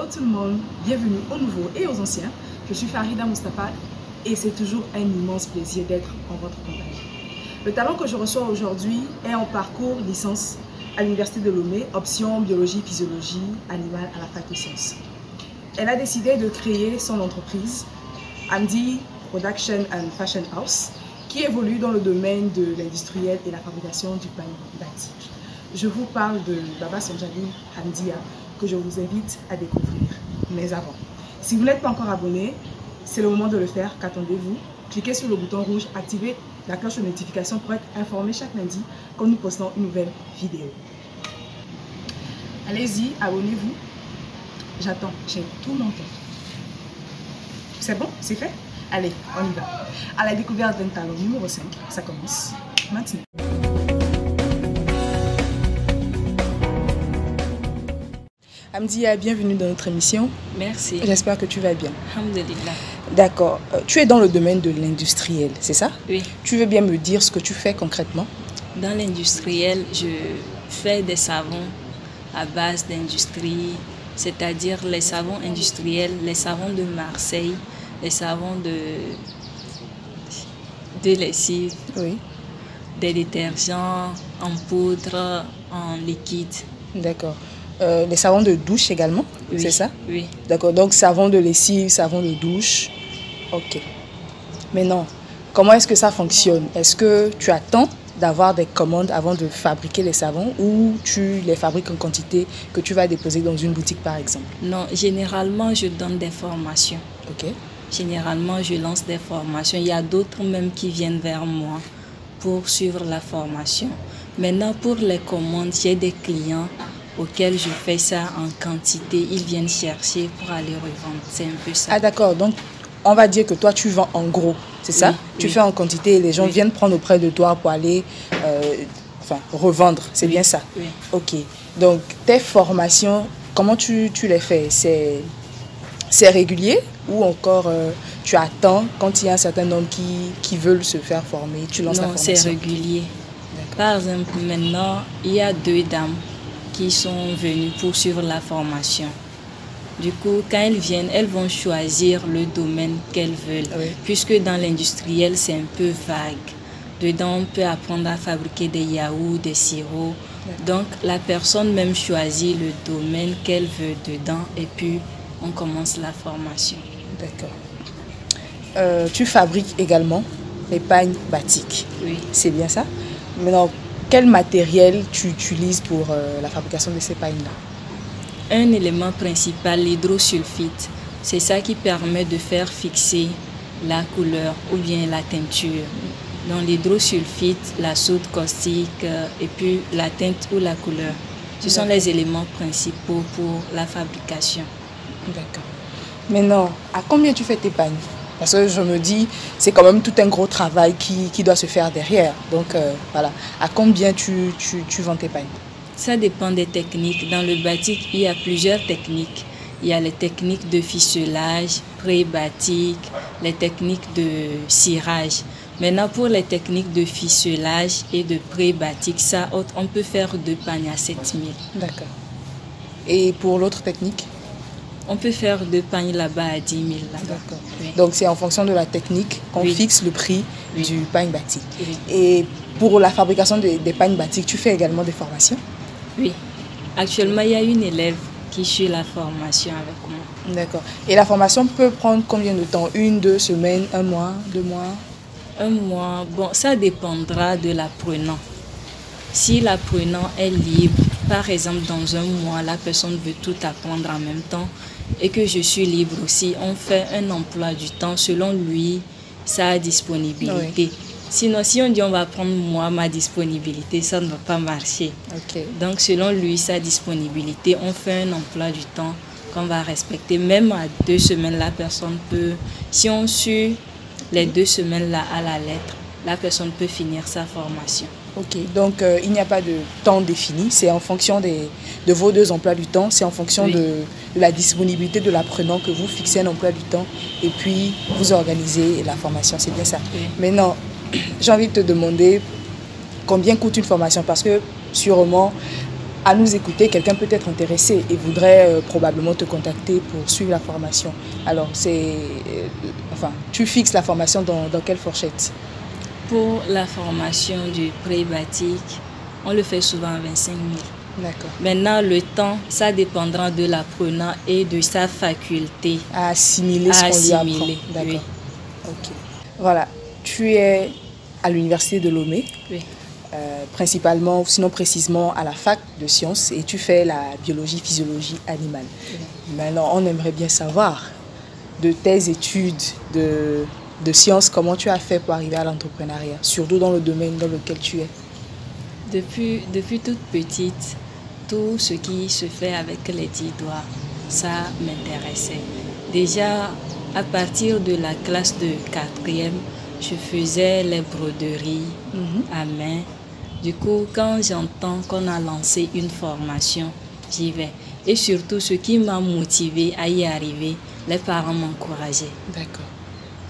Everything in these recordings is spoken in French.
Hello tout le monde, bienvenue aux nouveaux et aux anciens. Je suis Farida Moustapha et c'est toujours un immense plaisir d'être en votre compagnie. Le talent que je reçois aujourd'hui est en parcours licence à l'Université de Lomé, option biologie, physiologie animale à la fac de sciences. Elle a décidé de créer son entreprise, Hamdi Production and Fashion House, qui évolue dans le domaine de l'industriel et la fabrication du pain batik. Je vous parle de Baba Sonjali Hamdia, que je vous invite à découvrir. Mais avant, si vous n'êtes pas encore abonné, c'est le moment de le faire. Qu'attendez-vous? Cliquez sur le bouton rouge, activez la cloche de notification pour être informé chaque lundi quand nous postons une nouvelle vidéo. Allez-y, abonnez-vous. J'attends, j'ai tout mon temps. C'est bon? C'est fait? Allez, on y va. À la découverte d'un talent numéro 5, ça commence maintenant. Hamdia, bienvenue dans notre émission. Merci. J'espère que tu vas bien. Alhamdulillah. D'accord. Tu es dans le domaine de l'industriel, c'est ça? Oui. Tu veux bien me dire ce que tu fais concrètement? Dans l'industriel, je fais des savons à base d'industrie, c'est-à-dire les savons industriels, les savons de Marseille, les savons de lessive, Oui. des détergents en poudre, en liquide. D'accord. Les savons de douche également, Oui. c'est ça? Oui. D'accord. Donc savon de lessive, savon de douche. Ok. Maintenant, comment est-ce que ça fonctionne? Est-ce que tu attends d'avoir des commandes avant de fabriquer les savons ou tu les fabriques en quantité que tu vas déposer dans une boutique par exemple? Non, généralement, je donne des formations. Ok. Généralement, je lance des formations. Il y a d'autres même qui viennent vers moi pour suivre la formation. Maintenant, pour les commandes, j'ai des clients auxquels je fais ça en quantité. Ils viennent chercher pour aller revendre. C'est un peu ça. Ah d'accord, donc on va dire que toi tu vends en gros, c'est ça? Oui, Tu oui. fais en quantité et les gens Oui. viennent prendre auprès de toi pour aller revendre, c'est bien ça? Oui. Ok, donc tes formations, comment tu les fais? C'est régulier ou encore tu attends quand il y a un certain nombre qui veulent se faire former, tu lances la Non, formation? c'est régulier. Par exemple, maintenant, il y a 2 dames qui sont venues pour suivre la formation. Du coup, quand elles viennent, elles vont choisir le domaine qu'elles veulent. Oui. Puisque dans l'industriel, c'est un peu vague. Dedans, on peut apprendre à fabriquer des yaourts, des sirops. Donc, la personne même choisit le domaine qu'elle veut dedans et puis on commence la formation. D'accord. Tu fabriques également les pagnes batik, Oui. c'est bien ça? Maintenant, quel matériel tu utilises pour la fabrication de ces pagnes-là? Un élément principal, l'hydrosulfite. C'est ça qui permet de faire fixer la couleur ou bien la teinture. Donc l'hydrosulfite, la soude caustique et puis la teinte ou la couleur. Ce sont les éléments principaux pour la fabrication. D'accord. Maintenant, à combien tu fais tes pagnes? Parce que je me dis, c'est quand même tout un gros travail qui doit se faire derrière. Donc voilà, à combien tu vends tes pagnes? Ça dépend des techniques. Dans le batik, il y a plusieurs techniques. Il y a les techniques de ficelage, pré-batik, les techniques de cirage. Maintenant, pour les techniques de ficelage et de pré-batik, ça, on peut faire 2 pagnes à 7 000. D'accord. Et pour l'autre technique? On peut faire 2 pagnes là-bas à 10 000. D'accord. Oui. Donc c'est en fonction de la technique qu'on Oui. fixe le prix Oui. du pagne batik. Oui. Et pour la fabrication des pagnes batik, tu fais également des formations? Oui. Actuellement, il y a une élève qui suit la formation avec moi. D'accord. Et la formation peut prendre combien de temps? 1, 2 semaines, 1 mois, 2 mois? 1 mois, bon, ça dépendra de l'apprenant. Si l'apprenant est libre, par exemple dans 1 mois, la personne veut tout apprendre en même temps et que je suis libre aussi, on fait un emploi du temps selon lui, sa disponibilité. Oui. Sinon, si on dit on va prendre moi, ma disponibilité, ça ne va pas marcher. Ok. Donc selon lui, sa disponibilité, on fait un emploi du temps qu'on va respecter. Même à 2 semaines, la personne peut, si on suit les 2 semaines là à la lettre, la personne peut finir sa formation. Ok, donc il n'y a pas de temps défini, c'est en fonction de vos 2 emplois du temps, c'est en fonction Oui. de la disponibilité de l'apprenant que vous fixez un emploi du temps et puis vous organisez la formation, c'est bien ça. Oui. Maintenant, j'ai envie de te demander combien coûte une formation parce que sûrement à nous écouter, quelqu'un peut être intéressé et voudrait probablement te contacter pour suivre la formation. Alors, tu fixes la formation dans quelle fourchette? Pour la formation du pré-batic, on le fait souvent à 25 000. D'accord. Maintenant, le temps, ça dépendra de l'apprenant et de sa faculté à assimiler ce qu'on lui apprend. D'accord. Oui. Ok. Voilà, tu es à l'université de Lomé. Oui. Principalement, sinon précisément à la fac de sciences, et tu fais la biologie-physiologie animale. Oui. Maintenant, on aimerait bien savoir de tes études de sciences, comment tu as fait pour arriver à l'entrepreneuriat, surtout dans le domaine dans lequel tu es. Depuis toute petite, tout ce qui se fait avec les 10 doigts, ça m'intéressait. Déjà, à partir de la classe de 4e, je faisais les broderies à main. Du coup, quand j'entends qu'on a lancé une formation, j'y vais. Et surtout, ce qui m'a motivée à y arriver, les parents m'encourageaient. D'accord.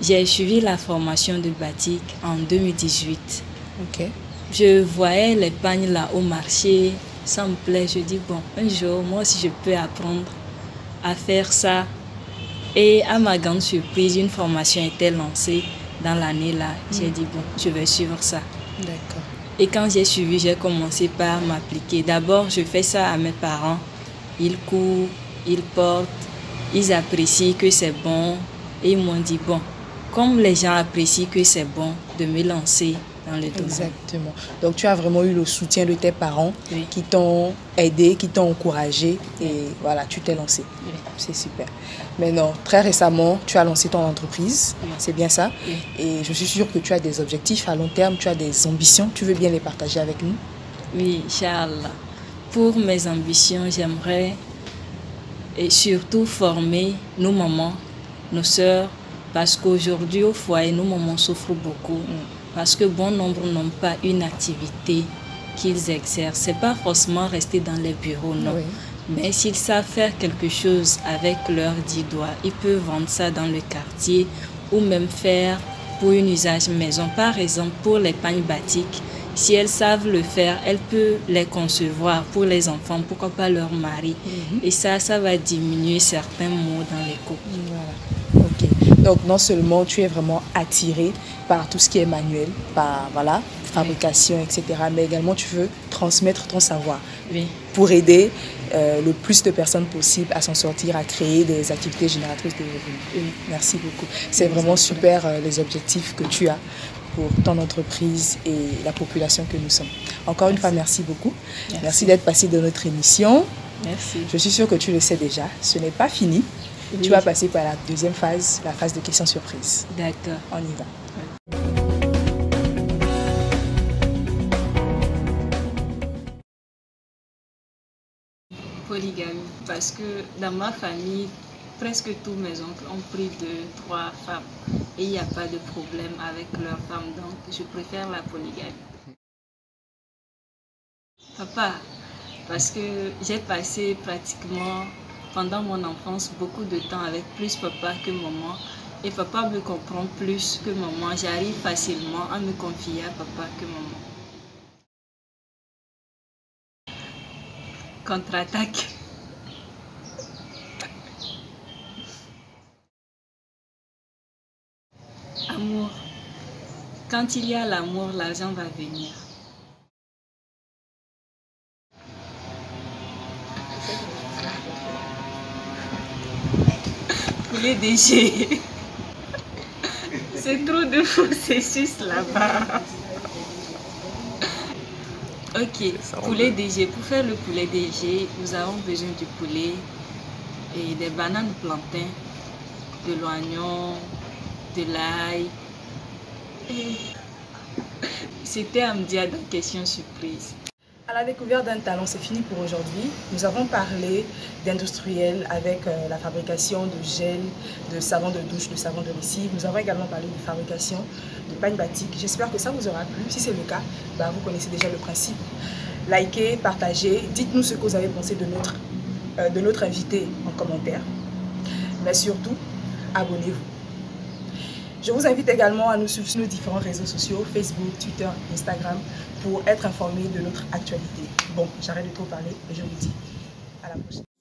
J'ai suivi la formation de batik en 2018. Ok. Je voyais les pagnes là au marché, ça me plaît. Je dis, bon, un jour, moi aussi, je peux apprendre à faire ça. Et à ma grande surprise, une formation était lancée dans l'année là. J'ai dit, bon, je vais suivre ça. D'accord. Et quand j'ai suivi, j'ai commencé par m'appliquer. D'abord, je fais ça à mes parents. Ils courent, ils portent, ils apprécient que c'est bon. Et ils m'ont dit, bon, comme les gens apprécient que c'est bon, de me lancer dans le domaine. Exactement. Donc, tu as vraiment eu le soutien de tes parents oui. qui t'ont aidé, qui t'ont encouragé. Et voilà, tu t'es lancé. Oui. C'est super. Maintenant, très récemment, tu as lancé ton entreprise. Oui. C'est bien ça. Oui. Et je suis sûre que tu as des objectifs à long terme, tu as des ambitions. Tu veux bien les partager avec nous? Oui, Charles. Pour mes ambitions, j'aimerais et surtout former nos mamans, nos sœurs, parce qu'aujourd'hui au foyer, nos mamans souffrent beaucoup. Parce que bon nombre n'ont pas une activité qu'ils exercent. Ce n'est pas forcément rester dans les bureaux, non. Oui. Mais s'ils savent faire quelque chose avec leurs 10 doigts, ils peuvent vendre ça dans le quartier ou même faire pour un usage maison. Par exemple, pour les pagnes batiques, si elles savent le faire, elles peuvent les concevoir pour les enfants, pourquoi pas leur mari. Et ça va diminuer certains maux dans les couples. Voilà. Ok. Donc, non seulement tu es vraiment attiré par tout ce qui est manuel, par voilà, fabrication, etc., mais également tu veux transmettre ton savoir pour aider le plus de personnes possible à s'en sortir, à créer des activités génératrices de revenus. Merci beaucoup. C'est vraiment super les objectifs que tu as pour ton entreprise et la population que nous sommes. Encore une fois, merci beaucoup. Merci d'être passé dans notre émission. Merci. Je suis sûre que tu le sais déjà. Ce n'est pas fini. Oui. Tu vas passer par la deuxième phase, la phase de questions surprises. D'accord. On y va. Polygamie, parce que dans ma famille, presque tous mes oncles ont pris 2-3 femmes et il n'y a pas de problème avec leurs femmes, donc je préfère la polygamie. Papa, parce que j'ai passé pratiquement pendant mon enfance beaucoup de temps avec plus papa que maman, et papa me comprend plus que maman. J'arrive facilement à me confier à papa que maman. Contre-attaque. Amour. Quand il y a l'amour, l'argent va venir. Poulet DG. C'est trop de processus là-bas. Ok, poulet DG. Pour faire le poulet DG, nous avons besoin du poulet et des bananes plantains, de l'oignon, de l'ail. C'était Amdia dans Question Surprise. À la découverte d'un talent, c'est fini pour aujourd'hui. Nous avons parlé d'industriel avec la fabrication de gel, de savon de douche, de savon de lessive. Nous avons également parlé de fabrication de pagnes batiques. J'espère que ça vous aura plu. Si c'est le cas, vous connaissez déjà le principe. Likez, partagez, dites-nous ce que vous avez pensé de notre invité en commentaire. Mais surtout, abonnez-vous. Je vous invite également à nous suivre sur nos différents réseaux sociaux, Facebook, Twitter, Instagram, pour être informé de notre actualité. Bon, j'arrête de trop parler et je vous dis à la prochaine.